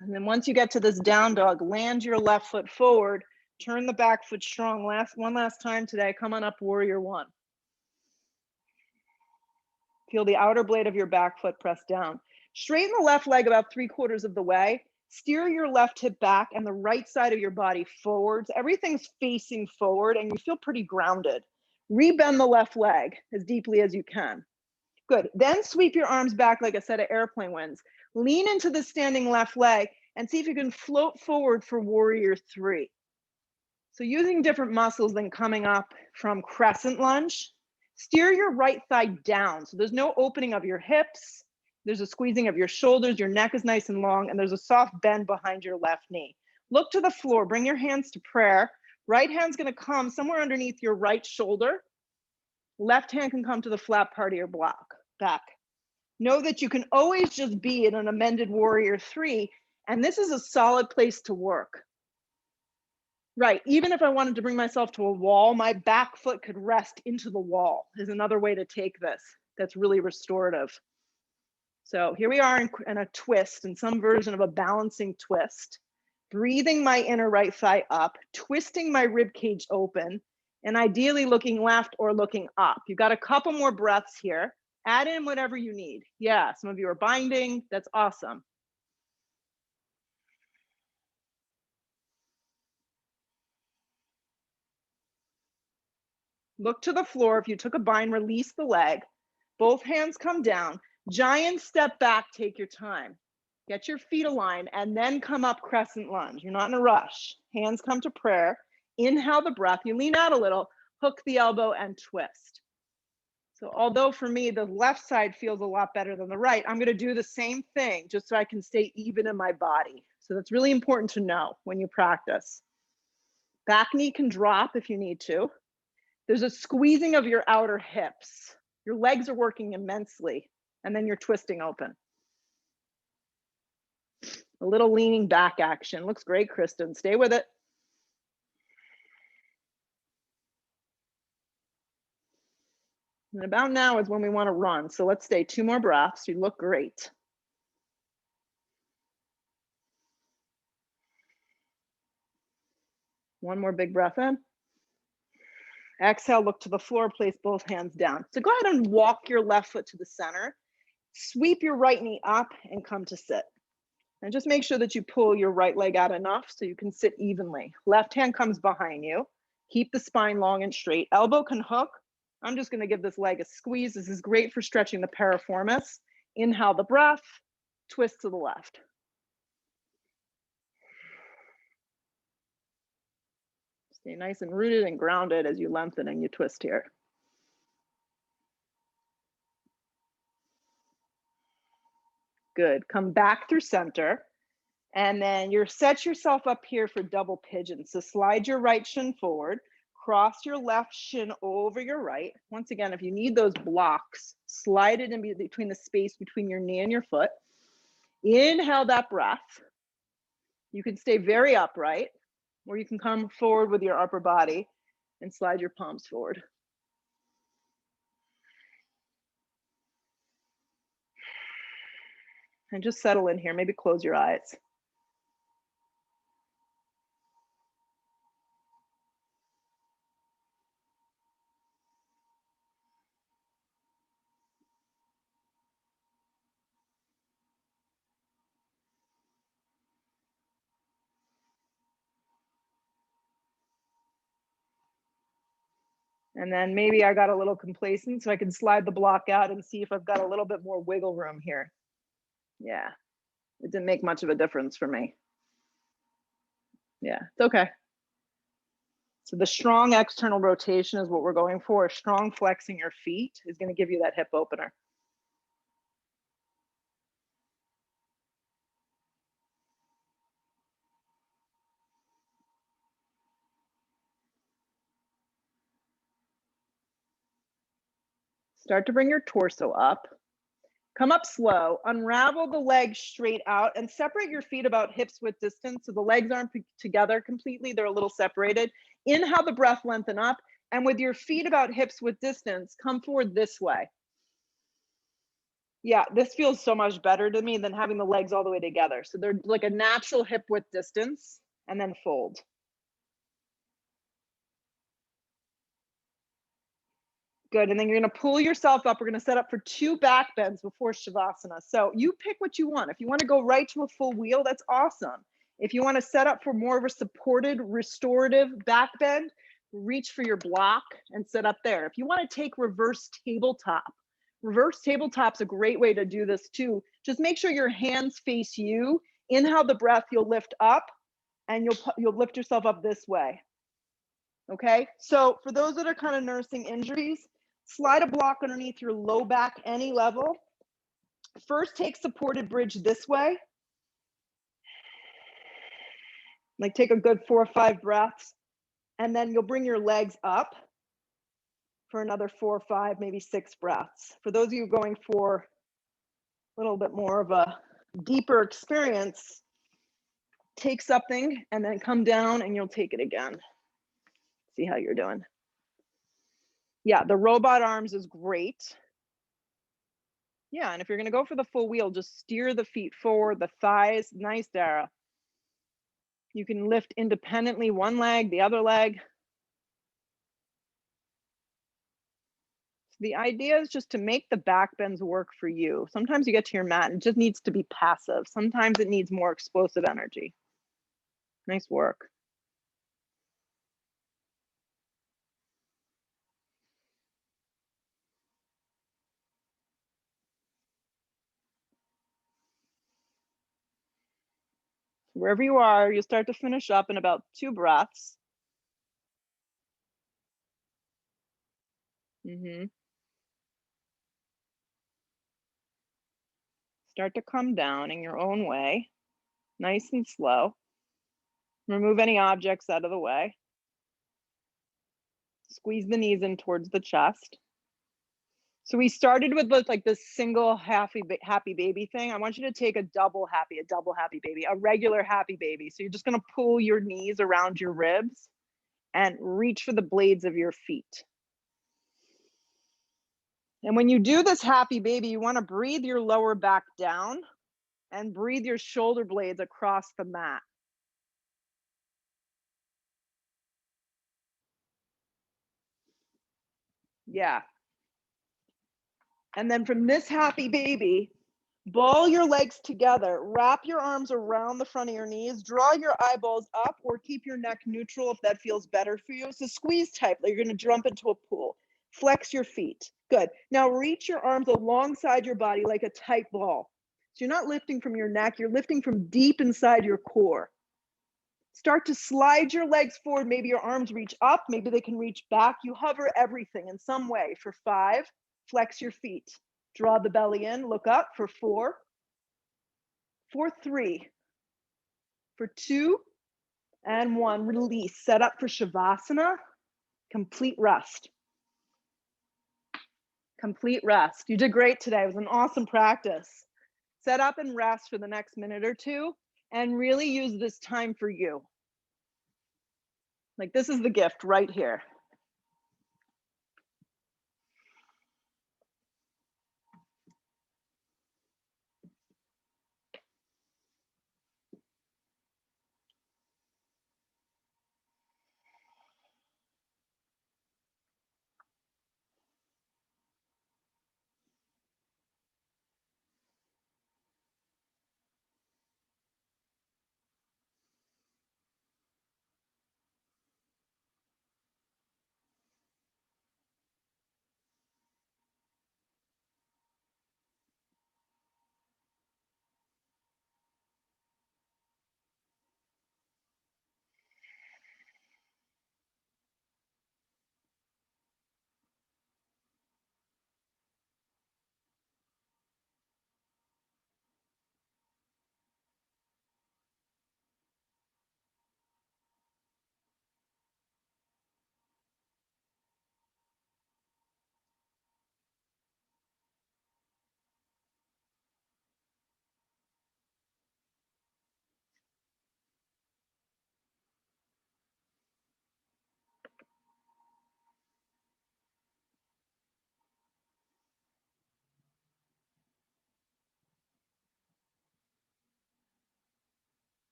And then once you get to this down dog, land your left foot forward, turn the back foot strong. One last time today, come on up, warrior one. Feel the outer blade of your back foot press down. Straighten the left leg about 3/4 of the way. Steer your left hip back and the right side of your body forwards. Everything's facing forward and you feel pretty grounded. Rebend the left leg as deeply as you can. Good. Then sweep your arms back like a set of airplane wings. Lean into the standing left leg and see if you can float forward for warrior three. So using different muscles than coming up from crescent lunge, steer your right thigh down. So there's no opening of your hips. There's a squeezing of your shoulders. Your neck is nice and long and there's a soft bend behind your left knee. Look to the floor, bring your hands to prayer. Right hand's gonna come somewhere underneath your right shoulder. Left hand can come to the flat part of your back. Know that you can always just be in an amended warrior three, and this is a solid place to work. Right, even if I wanted to bring myself to a wall, my back foot could rest into the wall is another way to take this. That's really restorative. So here we are in a twist, in some version of a balancing twist. Breathing my inner right thigh up, twisting my rib cage open, and ideally looking left or looking up. You've got a couple more breaths here. Add in whatever you need. Yeah, some of you are binding. That's awesome. Look to the floor. If you took a bind, release the leg. Both hands come down. Giant step back, take your time. Get your feet aligned and then come up crescent lunge. You're not in a rush. Hands come to prayer. Inhale the breath. You lean out a little, hook the elbow and twist. So although for me, the left side feels a lot better than the right, I'm going to do the same thing just so I can stay even in my body. So that's really important to know when you practice. Back knee can drop if you need to. There's a squeezing of your outer hips. Your legs are working immensely, and then you're twisting open. A little leaning back action. Looks great, Kristen. Stay with it. And about now is when we want to run. So let's stay 2 more breaths. You look great. One more big breath in. Exhale, look to the floor, place both hands down. So go ahead and walk your left foot to the center. Sweep your right knee up and come to sit. And just make sure that you pull your right leg out enough so you can sit evenly. Left hand comes behind you. Keep the spine long and straight. Elbow can hook. I'm just going to give this leg a squeeze. This is great for stretching the piriformis. Inhale the breath, twist to the left. Stay nice and rooted and grounded as you lengthen and you twist here. Good. Come back through center. And then you're set yourself up here for double pigeon. So slide your right shin forward, cross your left shin over your right. Once again, if you need those blocks, slide it in between the space between your knee and your foot. Inhale that breath. You can stay very upright, or you can come forward with your upper body and slide your palms forward. And just settle in here. Maybe close your eyes. And then maybe I got a little complacent, so I can slide the block out and see if I've got a little bit more wiggle room here. Yeah, it didn't make much of a difference for me. Yeah, it's okay. So the strong external rotation is what we're going for. Strong flexing your feet is going to give you that hip opener. Start to bring your torso up. Come up slow, unravel the legs straight out and separate your feet about hips width distance so the legs aren't together completely, they're a little separated. Inhale the breath, lengthen up, and with your feet about hips width distance, come forward this way. Yeah, this feels so much better to me than having the legs all the way together. So they're like a natural hip width distance and then fold. Good, and then you're gonna pull yourself up. We're gonna set up for 2 back bends before Shavasana. So you pick what you want. If you wanna go right to a full wheel, that's awesome. If you wanna set up for more of a supported, restorative back bend, reach for your block and sit up there. If you wanna take reverse tabletop's a great way to do this too. Just make sure your hands face you. Inhale the breath, you'll lift up and you'll lift yourself up this way. Okay, so for those that are kind of nursing injuries, slide a block underneath your low back any level. First, take supported bridge this way. Like take a good 4 or 5 breaths, and then you'll bring your legs up for another 4 or 5, maybe 6 breaths. For those of you going for a little bit more of a deeper experience, take something and then come down and you'll take it again. See how you're doing. Yeah, the robot arms is great. Yeah, and if you're gonna go for the full wheel, just steer the feet forward, the thighs. Nice, Dara. You can lift independently one leg, the other leg. The idea is just to make the back bends work for you. Sometimes you get to your mat and it just needs to be passive. Sometimes it needs more explosive energy. Nice work. Wherever you are, you'll start to finish up in about 2 breaths. Mhm. Start to come down in your own way, nice and slow. Remove any objects out of the way. Squeeze the knees in towards the chest. So we started with both like this single happy baby thing. I want you to take a double happy baby, a regular happy baby. So you're just gonna pull your knees around your ribs and reach for the blades of your feet. And when you do this happy baby, you wanna breathe your lower back down and breathe your shoulder blades across the mat. Yeah. And then from this happy baby, ball your legs together, wrap your arms around the front of your knees, draw your eyeballs up or keep your neck neutral if that feels better for you. So squeeze tight, like you're gonna jump into a pool. Flex your feet. Good. Now reach your arms alongside your body like a tight ball. So you're not lifting from your neck, you're lifting from deep inside your core. Start to slide your legs forward. Maybe your arms reach up, maybe they can reach back. You hover everything in some way. For 5, flex your feet. Draw the belly in, look up for 4, for 3, for 2, and 1. Release. Set up for Shavasana. Complete rest. Complete rest. You did great today. It was an awesome practice. Set up and rest for the next minute or two and really use this time for you. Like this is the gift right here.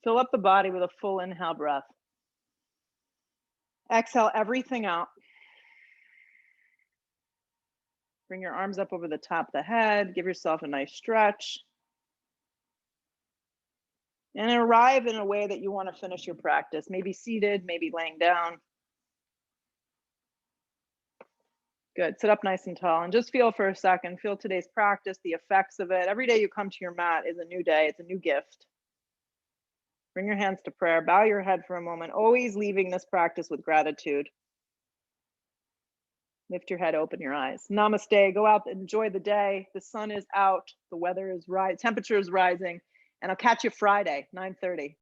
Fill up the body with a full inhale breath. Exhale everything out. Bring your arms up over the top of the head. Give yourself a nice stretch. And arrive in a way that you want to finish your practice. Maybe seated, maybe laying down. Good. Sit up nice and tall and just feel for a second. Feel today's practice, the effects of it. Every day you come to your mat is a new day. It's a new gift. Bring your hands to prayer. Bow your head for a moment. Always leaving this practice with gratitude. Lift your head, open your eyes. Namaste. Go out, enjoy the day. The sun is out. The weather is rising. Temperature is rising. And I'll catch you Friday, 9:30.